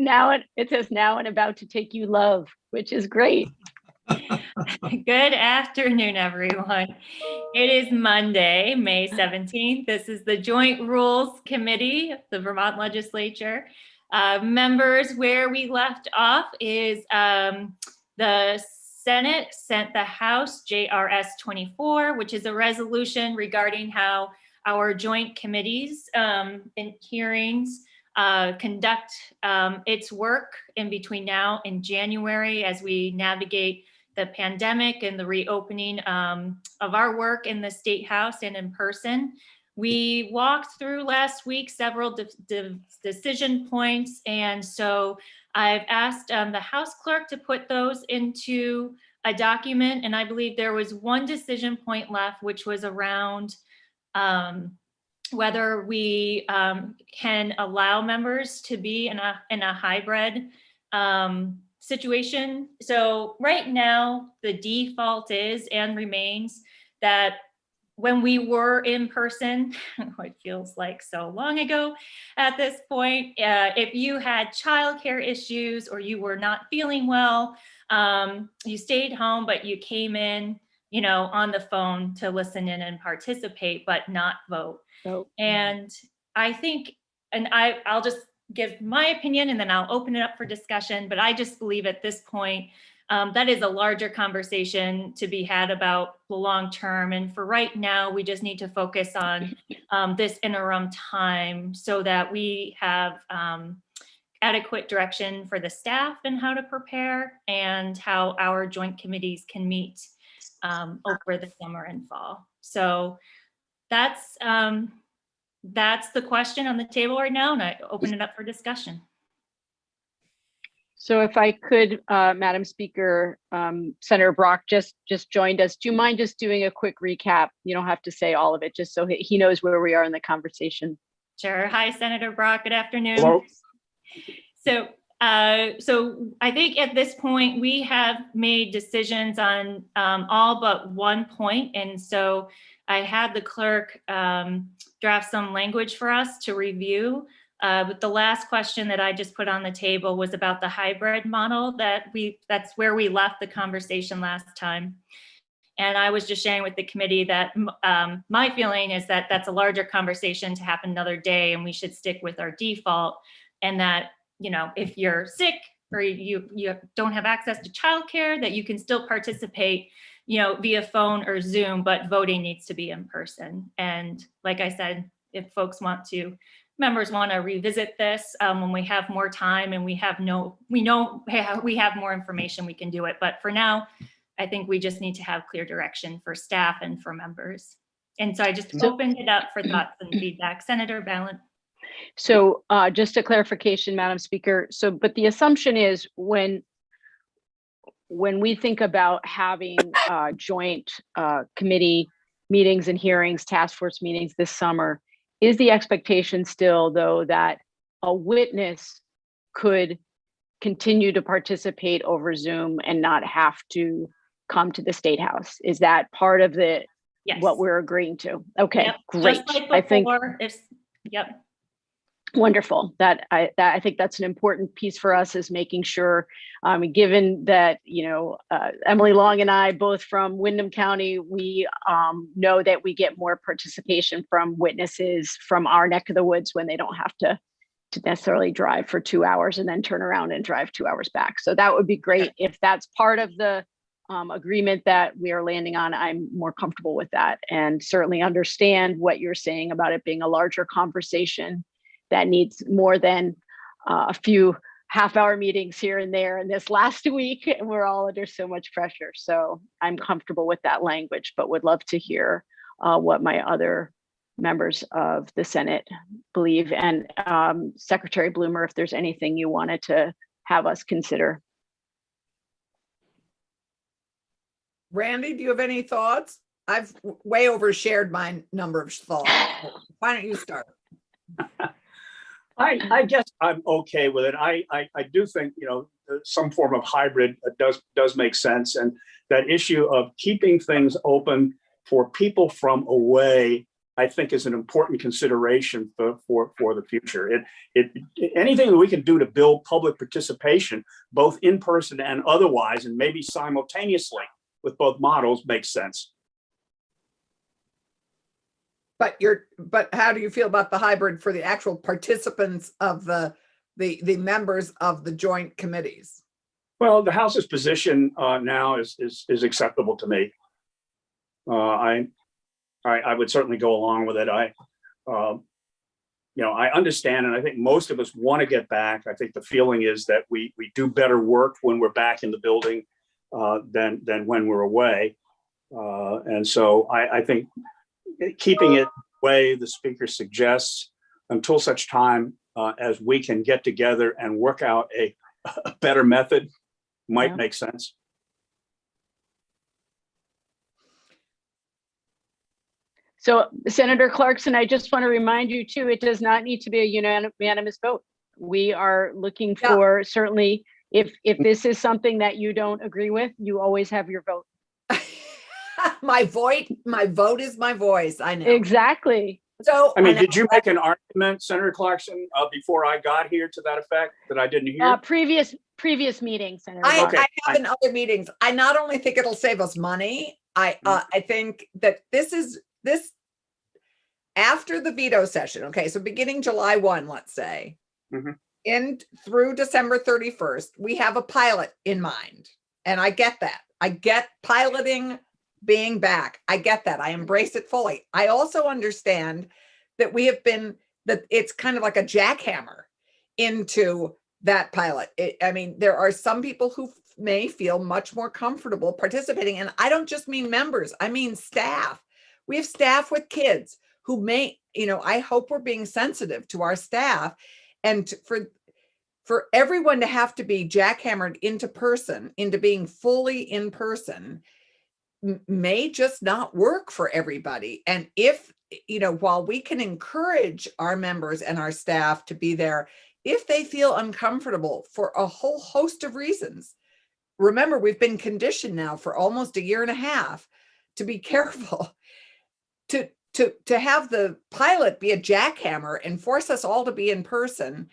it says now and about to take you love, which is great. Good afternoon, everyone. It is Monday, May 17th. This is the Joint Rules Committee of the Vermont Legislature. Members, where we left off is the Senate sent the House JRS 24, which is a resolution regarding how our joint committees and hearings conduct its work in between now and January as we navigate the pandemic and the reopening of our work in the State House and in person. We walked through last week several decision points, and so I've asked the House Clerk to put those into a document, and I believe there was one decision point left, which was around whether we can allow members to be in a hybrid situation. So right now, the default is and remains that when we were in person, it feels like so long ago at this point, if you had childcare issues or you were not feeling well, you stayed home, but you came in, on the phone to listen in and participate, but not vote. And I think, and I'll just give my opinion and then I'll open it up for discussion, but I just believe at this point, that is a larger conversation to be had about the long term. And for right now, we just need to focus on this interim time so that we have adequate direction for the staff and how to prepare and how our joint committees can meet over the summer and fall. So that's the question on the table right now, and I open it up for discussion. So if I could, Madam Speaker, Senator Brock just joined us. Do you mind just doing a quick recap? You don't have to say all of it, just so he knows where we are in the conversation. Sure. Hi, Senator Brock. Good afternoon. Hello. So I think at this point we have made decisions on all but one point, and so I had the clerk draft some language for us to review. But the last question that I just put on the table was about the hybrid model that's where we left the conversation last time. And I was just sharing with the committee that my feeling is that that's a larger conversation to happen another day, and we should stick with our default. And that, if you're sick or you don't have access to childcare, that you can still participate, via phone or Zoom, but voting needs to be in person. And like I said, if members want to revisit this when we have more time and we have more information, we can do it. But for now, I think we just need to have clear direction for staff and for members. And so I just opened it up for thoughts and feedback. Senator Balance. So just a clarification, Madam Speaker. But the assumption is when we think about having joint committee meetings and hearings, task force meetings this summer, is the expectation still, though, that a witness could continue to participate over Zoom and not have to come to the State House? Is that part of what we're agreeing to? Okay, yep. Great. Just like before, yep. Wonderful. I think that's an important piece for us, is making sure, given that, Emily Long and I, both from Windham County, we know that we get more participation from witnesses from our neck of the woods when they don't have to necessarily drive for 2 hours and then turn around and drive 2 hours back. So that would be great. If that's part of the agreement that we are landing on, I'm more comfortable with that, and certainly understand what you're saying about it being a larger conversation that needs more than a few half-hour meetings here and there in this last week, and we're all under so much pressure. So I'm comfortable with that language, but would love to hear what my other members of the Senate believe. And Secretary Bloomer, if there's anything you wanted to have us consider. Randy, do you have any thoughts? I've way overshared my number of thoughts. Why don't you start? I'm okay with it. I do think, some form of hybrid does make sense. And that issue of keeping things open for people from away I think is an important consideration for the future. Anything that we can do to build public participation, both in person and otherwise, and maybe simultaneously with both models, makes sense. But how do you feel about the hybrid for the actual participants of the members of the joint committees? Well, the House's position now is acceptable to me. I would certainly go along with it. I understand, and I think most of us want to get back. I think the feeling is that we do better work when we're back in the building than when we're away. And so I think keeping it the way the speaker suggests until such time as we can get together and work out a better method might make sense. So Senator Clarkson, I just want to remind you too, it does not need to be a unanimous vote. We are looking for, certainly, if this is something that you don't agree with, you always have your vote. My vote is my voice. I know. Exactly. So, I mean, did you make an argument, Senator Clarkson, before I got here to that effect that I didn't hear? Previous meeting, Senator. I Okay. have in other meetings. I not only think it'll save us money, I think that this after the veto session. Okay, so beginning July 1, let's say, in through December 31st, we have a pilot in mind, and I get that. I get piloting being back. I get that. I embrace it fully. I also understand that that it's kind of like a jackhammer into that pilot. I mean, there are some people who may feel much more comfortable participating. And I don't just mean members, I mean staff. We have staff with kids who may, I hope we're being sensitive to our staff, and for everyone to have to be jackhammered into being fully in person may just not work for everybody. And if, while we can encourage our members and our staff to be there, if they feel uncomfortable for a whole host of reasons, remember, we've been conditioned now for almost a year and a half to be careful, to have the pilot be a jackhammer and force us all to be in person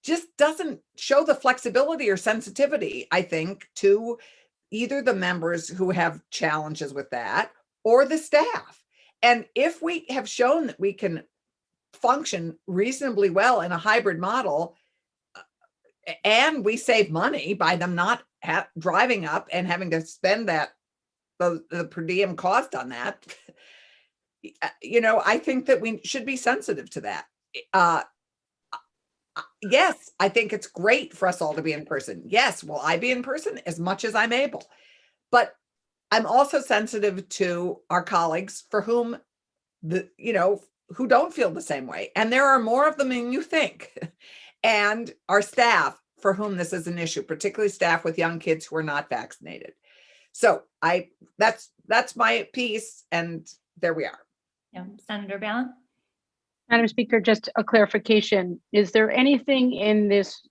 just doesn't show the flexibility or sensitivity, I think, to either the members who have challenges with that or the staff. And if we have shown that we can function reasonably well in a hybrid model, and we save money by them not driving up and having to spend the per diem cost on that, I think that we should be sensitive to that. Yes, I think it's great for us all to be in person. Yes, will I be in person as much as I'm able? But I'm also sensitive to our colleagues for whom who don't feel the same way. And there are more of them than you think. And our staff for whom this is an issue, particularly staff with young kids who are not vaccinated. So that's my piece, and there we are. Yeah, Senator Balance. Madam Speaker, just a clarification. Is there anything in this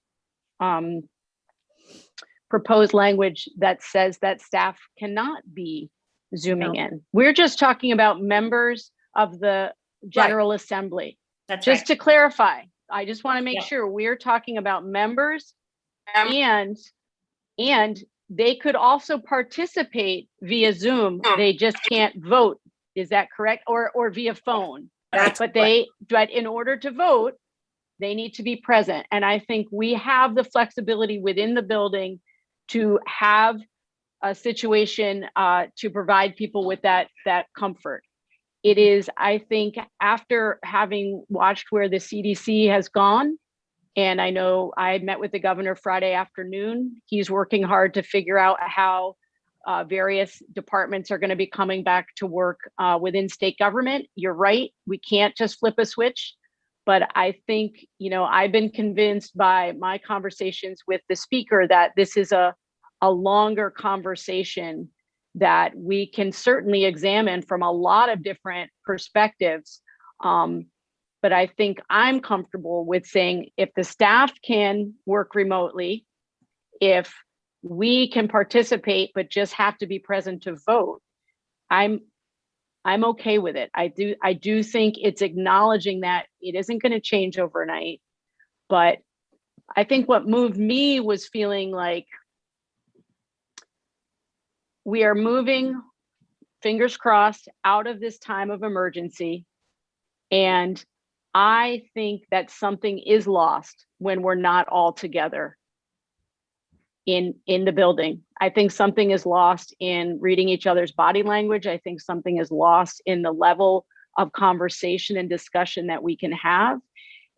proposed language that says that staff cannot be Zooming in? We're just talking about members of the General Assembly. That's just right. to clarify, I just want to make sure we're talking about members, and they could also participate via Zoom. They just can't vote. Is that correct? Or via phone? But in order to vote, they need to be present. And I think we have the flexibility within the building to have a situation to provide people with that comfort. It is, I think, after having watched where the CDC has gone, and I know I met with the governor Friday afternoon, he's working hard to figure out how various departments are going to be coming back to work within state government. You're right, we can't just flip a switch. But I think, I've been convinced by my conversations with the speaker that this is a longer conversation that we can certainly examine from a lot of different perspectives. But I think I'm comfortable with saying if the staff can work remotely, if we can participate but just have to be present to vote, I'm I'm okay with it. I do think it's acknowledging that it isn't going to change overnight, but I think what moved me was feeling like we are moving, fingers crossed, out of this time of emergency. And I think that something is lost when we're not all together in the building. I think something is lost in reading each other's body language. I think something is lost in the level of conversation and discussion that we can have.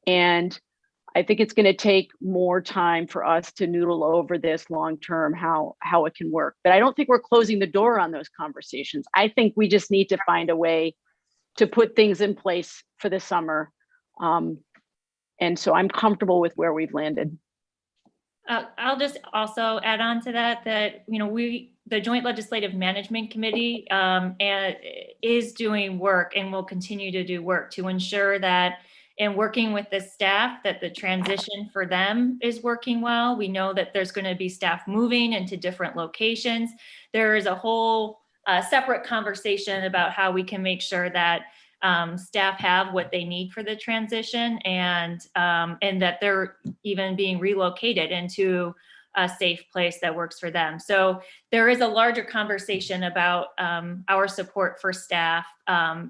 And I think it's going to take more time for us to noodle over this long term, how it can work. But I don't think we're closing the door on those conversations. I think we just need to find a way to put things in place for the summer. And so I'm comfortable with where we've landed. I'll just also add on to that, the Joint Legislative Management Committee is doing work and will continue to do work to ensure that in working with the staff, that the transition for them is working well. We know that there's going to be staff moving into different locations. There is a whole separate conversation about how we can make sure that staff have what they need for the transition, and that they're even being relocated into a safe place that works for them. So there is a larger conversation about our support for staff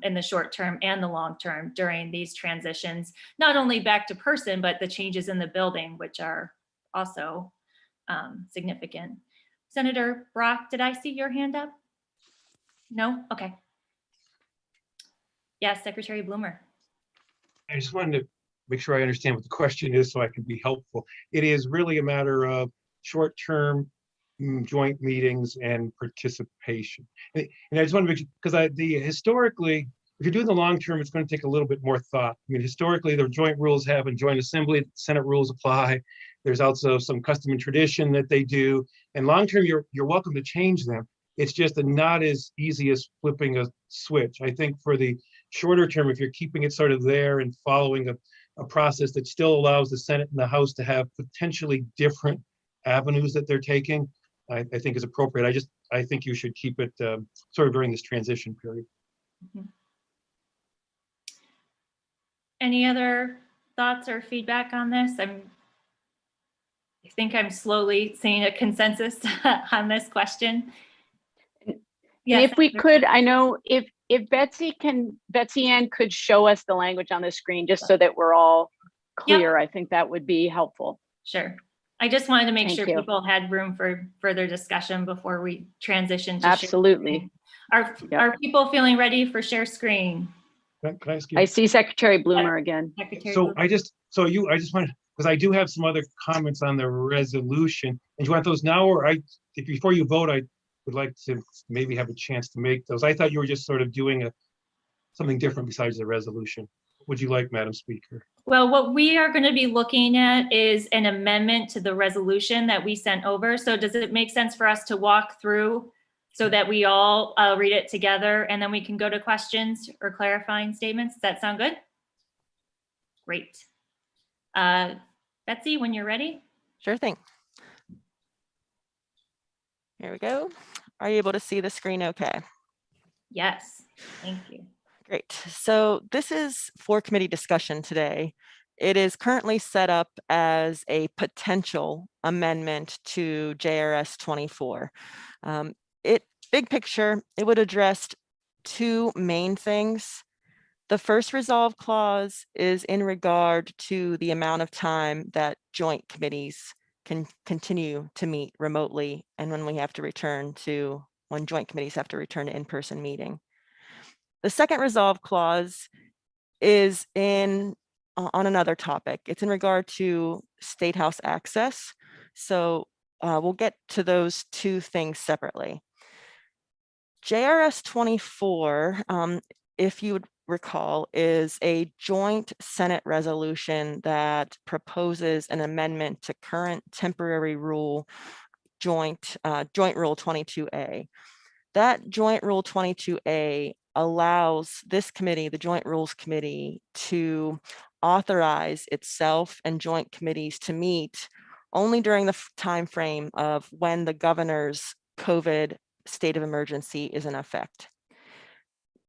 in the short term and the long term during these transitions, not only back to person, but the changes in the building, which are also significant. Senator Brock, did I see your hand up? No? Okay. Yes, Secretary Bloomer. I just wanted to make sure I understand what the question is so I can be helpful. It is really a matter of short-term joint meetings and participation. And I just want to make sure, because historically, if you're doing the long term, it's going to take a little bit more thought. I mean, historically, the joint rules have in joint assembly, Senate rules apply. There's also some custom and tradition that they do. And long term, you're welcome to change them. It's just not as easy as flipping a switch. I think for the shorter term, if you're keeping it sort of there and following a process that still allows the Senate and the House to have potentially different avenues that they're taking, I think is appropriate. I think you should keep it sort of during this transition period. Mm-hmm. Any other thoughts or feedback on this? I think I'm slowly seeing a consensus on this question. Yes, and if we could, I know if Betsy Ann could show us the language on the screen just so that we're all clear, yep. I think that would be helpful. Sure. I just wanted to make sure people had room for further discussion before we transition to absolutely. Are people feeling ready for share screen? Can I ask you? I see Secretary Bloomer again. Secretary so Bloomer. I just wanted, because I do have some other comments on the resolution. And do you want those now, or before you vote, I would like to maybe have a chance to make those. I thought you were just sort of doing something different besides the resolution. What would you like, Madam Speaker? Well, what we are going to be looking at is an amendment to the resolution that we sent over. So does it make sense for us to walk through so that we all read it together, and then we can go to questions or clarifying statements? Does that sound good? Great. Betsy, when you're ready. Sure thing. Here we go. Are you able to see the screen okay? Yes, thank you. Great. So this is for committee discussion today. It is currently set up as a potential amendment to JRS 24. Big picture, it would address two main things. The first resolve clause is in regard to the amount of time that joint committees can continue to meet remotely, and when joint committees have to return to in-person meeting. The second resolve clause is on another topic. It's in regard to State House access. So we'll get to those two things separately. JRS 24, if you would recall, is a joint Senate resolution that proposes an amendment to current temporary rule, joint rule 22A. That joint rule 22A allows this committee, the Joint Rules Committee, to authorize itself and joint committees to meet only during the time frame of when the governor's COVID state of emergency is in effect.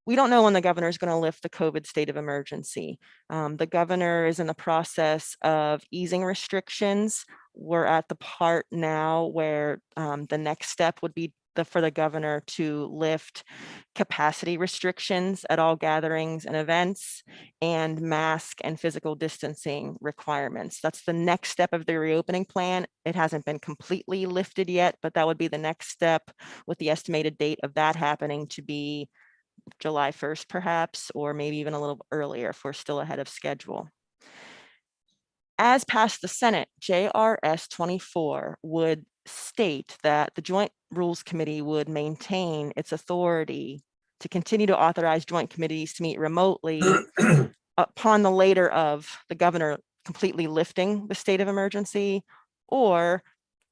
we don't know when the governor is going to lift the COVID state of emergency. The governor is in the process of easing restrictions. We're at the part now where the next step would be for the governor to lift capacity restrictions at all gatherings and events and mask and physical distancing requirements. That's the next step of the reopening plan. It hasn't been completely lifted yet, but that would be the next step, with the estimated date of that happening to be July 1st, perhaps, or maybe even a little earlier if we're still ahead of schedule. As passed the Senate, JRS 24 would state that the Joint Rules Committee would maintain its authority to continue to authorize joint committees to meet remotely upon the later of the governor completely lifting the state of emergency, or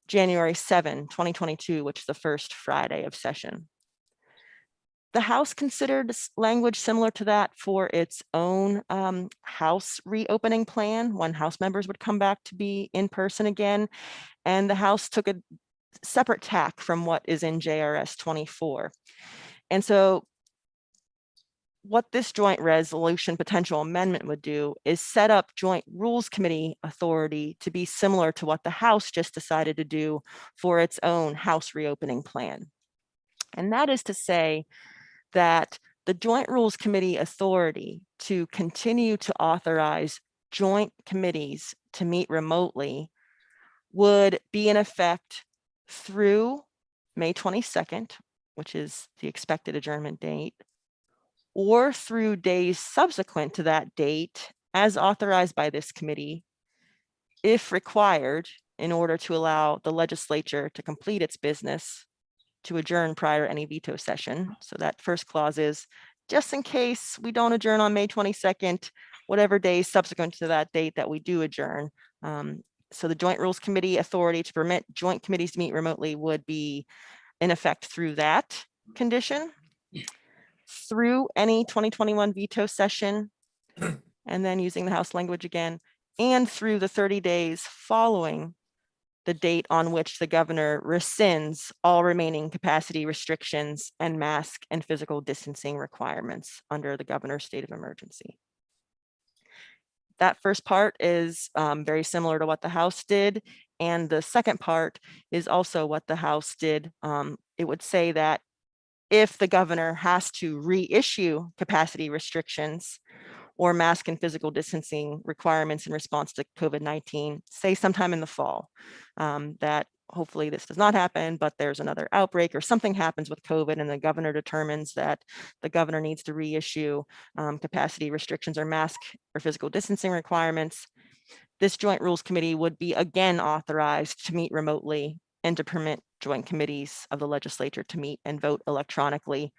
January 7, 2022, which is the first Friday of session. The House considered language similar to that for its own House reopening plan, when House members would come back to be in person again. And the House took a separate tack from what is in JRS 24. And so what this joint resolution potential amendment would do is set up Joint Rules Committee authority to be similar to what the House just decided to do for its own House reopening plan. And that is to say that the Joint Rules Committee authority to continue to authorize joint committees to meet remotely would be in effect through May 22nd, which is the expected adjournment date, or through days subsequent to that date as authorized by this committee, if required, in order to allow the legislature to complete its business to adjourn prior to any veto session. So that first clause is, just in case we don't adjourn on May 22nd, whatever days subsequent to that date that we do adjourn. So the Joint Rules Committee authority to permit joint committees to meet remotely would be in effect through that condition, through any 2021 veto session, and then using the House language again, and through the 30 days following the date on which the governor rescinds all remaining capacity restrictions and mask and physical distancing requirements under the governor's state of emergency. That first part is very similar to what the House did. And the second part is also what the House did. It would say that if the governor has to reissue capacity restrictions or mask and physical distancing requirements in response to COVID-19, say sometime in the fall, that hopefully this does not happen, but there's another outbreak or something happens with COVID and the governor determines that the governor needs to reissue capacity restrictions or mask or physical distancing requirements, this Joint Rules Committee would be again authorized to meet remotely and to permit joint committees of the legislature to meet and vote electronically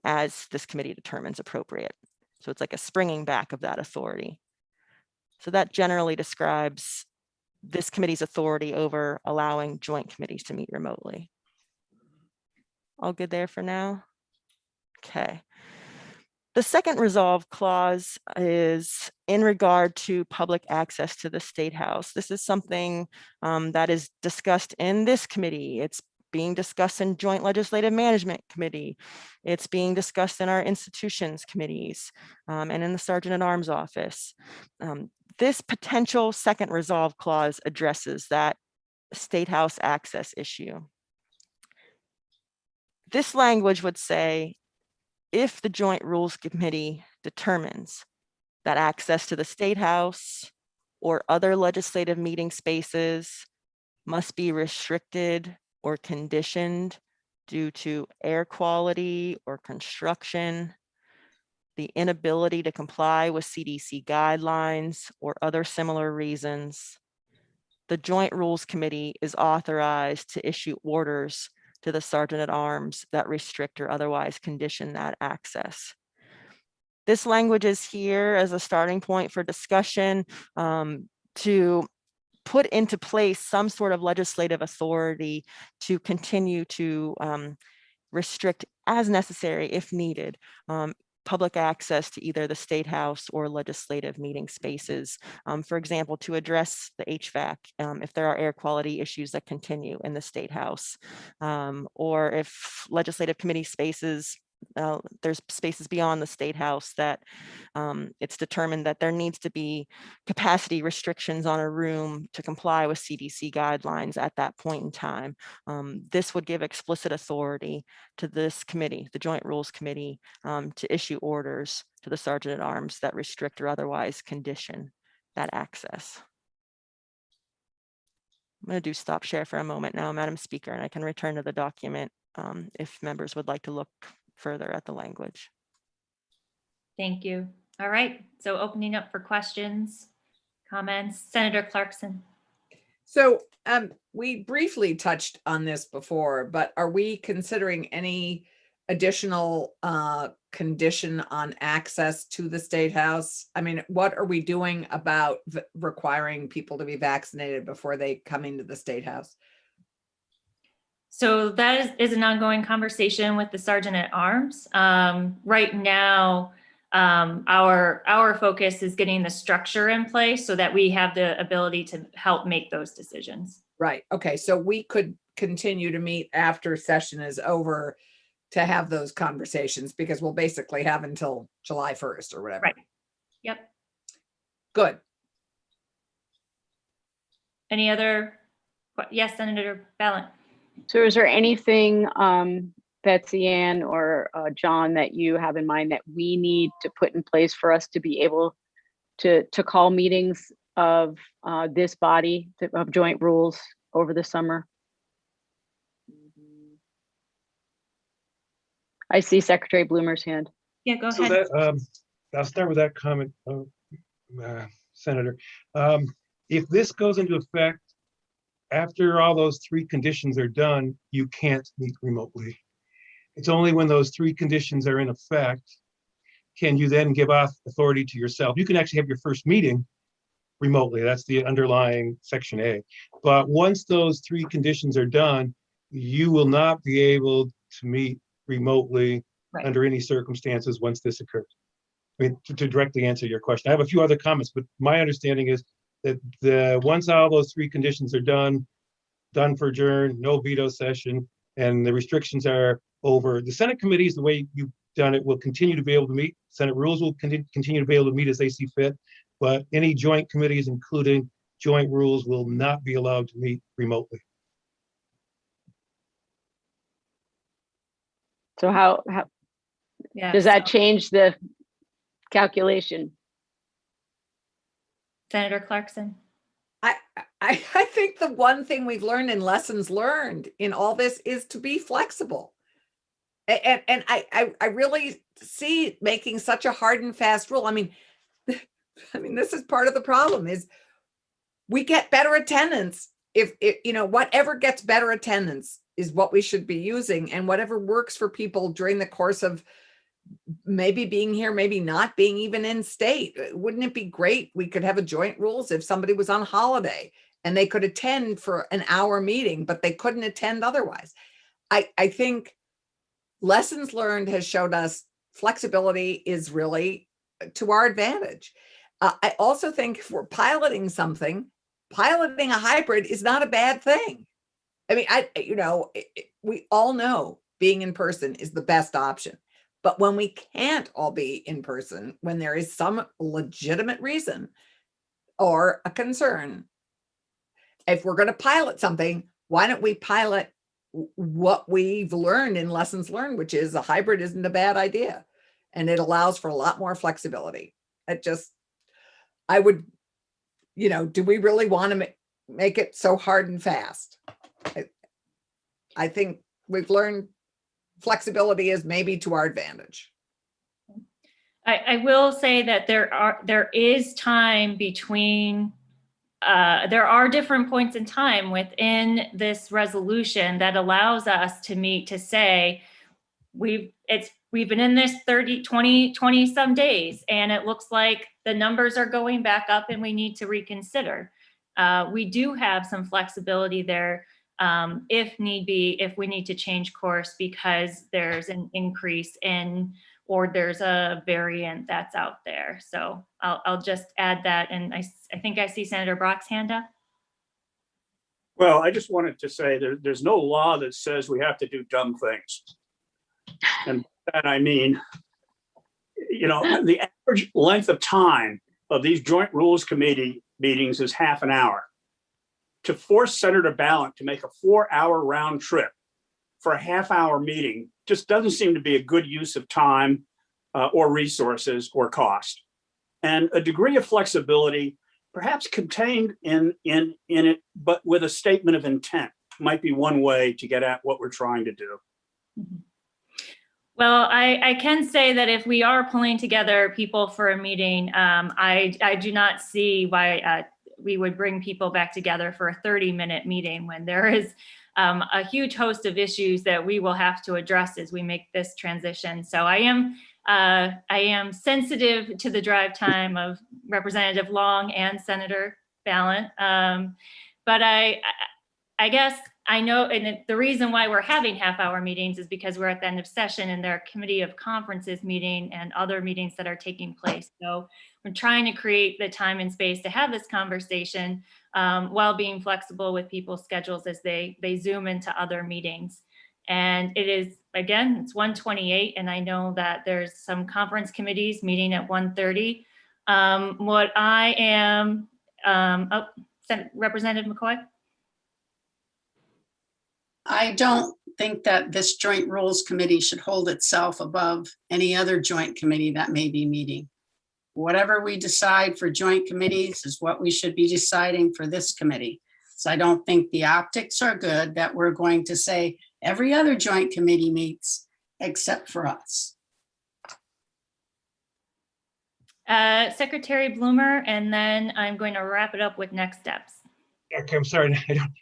as this committee determines appropriate. So it's like a springing back of that authority. So that generally describes this committee's authority over allowing joint committees to meet remotely. All good there for now? Okay. The second resolve clause is in regard to public access to the State House. This is something that is discussed in this committee. It's being discussed in Joint Legislative Management Committee. It's being discussed in our institutions committees and in the Sergeant at Arms office. This potential second resolve clause addresses that State House access issue. This language would say, if the Joint Rules Committee determines that access to the State House or other legislative meeting spaces must be restricted or conditioned due to air quality or construction, the inability to comply with CDC guidelines, or other similar reasons, the Joint Rules Committee is authorized to issue orders to the Sergeant at Arms that restrict or otherwise condition that access. This language is here as a starting point for discussion to put into place some sort of legislative authority to continue to restrict as necessary, if needed, public access to either the State House or legislative meeting spaces. For example, to address the HVAC, if there are air quality issues that continue in the State House, or if legislative committee spaces there's spaces beyond the State House that it's determined that there needs to be capacity restrictions on a room to comply with CDC guidelines at that point in time. This would give explicit authority to this committee, the Joint Rules Committee, to issue orders to the Sergeant at Arms that restrict or otherwise condition that access. I'm going to do stop share for a moment now, Madam Speaker, and I can return to the document if members would like to look further at the language. Thank you. All right, so opening up for questions, comments, Senator Clarkson. So we briefly touched on this before, but are we considering any additional condition on access to the State House? I mean, what are we doing about requiring people to be vaccinated before they come into the State House? So that is an ongoing conversation with the Sergeant at Arms. Right now, our focus is getting the structure in place so that we have the ability to help make those decisions. Right. Okay. So we could continue to meet after session is over to have those conversations, because we'll basically have until July 1st or whatever. Right. Yep. Good. Any other? Yes, Senator Balance. So is there anything, Betsy Ann or John, that you have in mind that we need to put in place for us to be able to call meetings of this body of joint rules over the summer? I see Secretary Bloomer's hand. Yeah, go So ahead. that, I'll start with that comment, Senator. If this goes into effect, after all those 3 conditions are done, you can't meet remotely. It's only when those 3 conditions are in effect can you then give off authority to yourself. You can actually have your first meeting remotely. That's the underlying Section A. But once those 3 conditions are done, you will not be able to meet remotely under any circumstances once this occurs. I mean, to directly answer your question, I have a few other comments, but my understanding is that once all those 3 conditions are done for adjourn, no veto session, and the restrictions are over, the Senate committees, the way you've done it, will continue to be able to meet. Senate rules will continue to be able to meet as they see fit, but any joint committees, including joint rules, will not be allowed to meet remotely. So how Yeah, does that change the calculation? Senator Clarkson. I think the one thing we've learned in lessons learned in all this is to be flexible. And I really see making such a hard and fast rule. I mean, this is part of the problem is we get better attendance if whatever gets better attendance is what we should be using, and whatever works for people during the course of maybe being here, maybe not being even in state. Wouldn't it be great? We could have a joint rules if somebody was on holiday and they could attend for an hour meeting, but they couldn't attend otherwise. I think lessons learned has showed us flexibility is really to our advantage. I also think if we're piloting something, piloting a hybrid is not a bad thing. I mean, we all know being in person is the best option. But when we can't all be in person, when there is some legitimate reason or a concern, if we're going to pilot something, why don't we pilot what we've learned in lessons learned, which is a hybrid isn't a bad idea. And it allows for a lot more flexibility. I would, do we really want to make it so hard and fast? I think we've learned flexibility is maybe to our advantage. I will say that there is time between, there are different points in time within this resolution that allows us to meet to say, we've been in this 20 some days, and it looks like the numbers are going back up and we need to reconsider. We do have some flexibility there. If need be, if we need to change course because there's an increase in, or there's a variant that's out there. So I'll just add that. And I think I see Senator Brock's hand up. Well, I just wanted to say there's no law that says we have to do dumb things. And that I mean, the average length of time of these Joint Rules Committee meetings is half an hour. To force Senator Ballant to make a 4-hour round trip for a half-hour meeting just doesn't seem to be a good use of time or resources or cost. And a degree of flexibility, perhaps contained in it, but with a statement of intent, might be one way to get at what we're trying to do. Well, I can say that if we are pulling together people for a meeting, I do not see why we would bring people back together for a 30-minute meeting when there is a huge host of issues that we will have to address as we make this transition. So I am sensitive to the drive time of Representative Long and Senator Ballant. But I guess I know, and the reason why we're having half-hour meetings is because we're at the end of session and there are committee of conferences meeting and other meetings that are taking place. So we're trying to create the time and space to have this conversation while being flexible with people's schedules as they zoom into other meetings. And it is, again, it's 1:28, and I know that there's some conference committees meeting at 1:30. What I am, Representative McCoy? I don't think that this Joint Rules Committee should hold itself above any other joint committee that may be meeting. Whatever we decide for joint committees is what we should be deciding for this committee. So I don't think the optics are good that we're going to say every other joint committee meets except for us. Secretary Bloomer, and then I'm going to wrap it up with next steps. Okay, I'm sorry.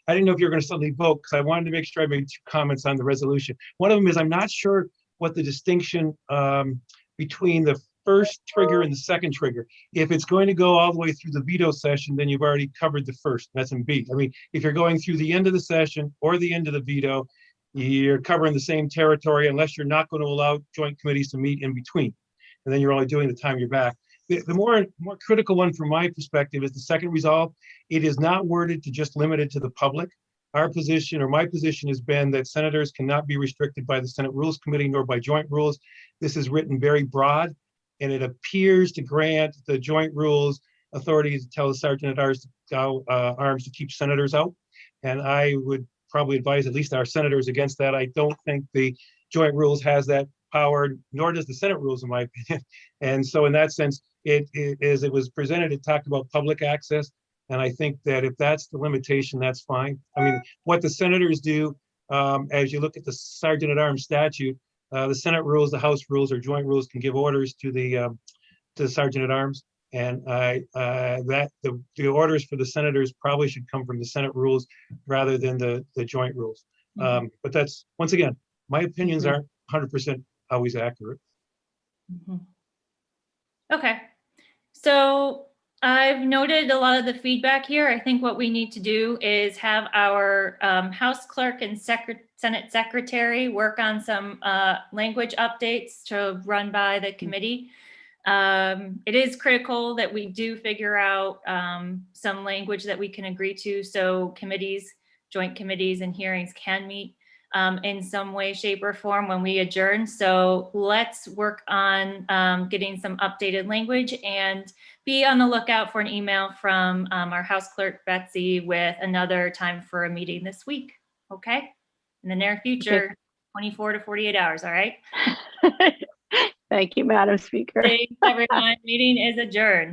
I didn't know if you were going to suddenly vote because I wanted to make sure I made 2 comments on the resolution. One of them is I'm not sure what the distinction between the first trigger and the second trigger. If it's going to go all the way through the veto session, then you've already covered the first. That's in B. I mean, if you're going through the end of the session or the end of the veto, you're covering the same territory unless you're not going to allow joint committees to meet in between. And then you're only doing the time you're back. The more critical one from my perspective is the second resolve. It is not worded to just limit it to the public. Our position, or my position, has been that senators cannot be restricted by the Senate Rules Committee nor by joint rules. This is written very broad, and it appears to grant the joint rules authority to tell the Sergeant at Arms to keep senators out. And I would probably advise at least our senators against that. I don't think the joint rules has that power, nor does the Senate rules, in my opinion. And so in that sense, it was presented, it talked about public access. And I think that if that's the limitation, that's fine. I mean, what the senators do, as you look at the Sergeant at Arms statute, the Senate rules, the House rules, or joint rules can give orders to the Sergeant at Arms. And the orders for the senators probably should come from the Senate rules rather than the joint rules. But that's, once again, my opinions aren't 100% always accurate. Okay, so I've noted a lot of the feedback here. I think what we need to do is have our House Clerk and Senate Secretary work on some language updates to run by the committee. It is critical that we do figure out some language that we can agree to so committees, joint committees and hearings can meet in some way, shape, or form when we adjourn. So let's work on getting some updated language and be on the lookout for an email from our House Clerk, Betsy, with another time for a meeting this week. Okay? In the near future, okay. 24 to 48 hours, all right? Thank you, Madam Speaker. Thanks, everyone. Meeting is adjourned.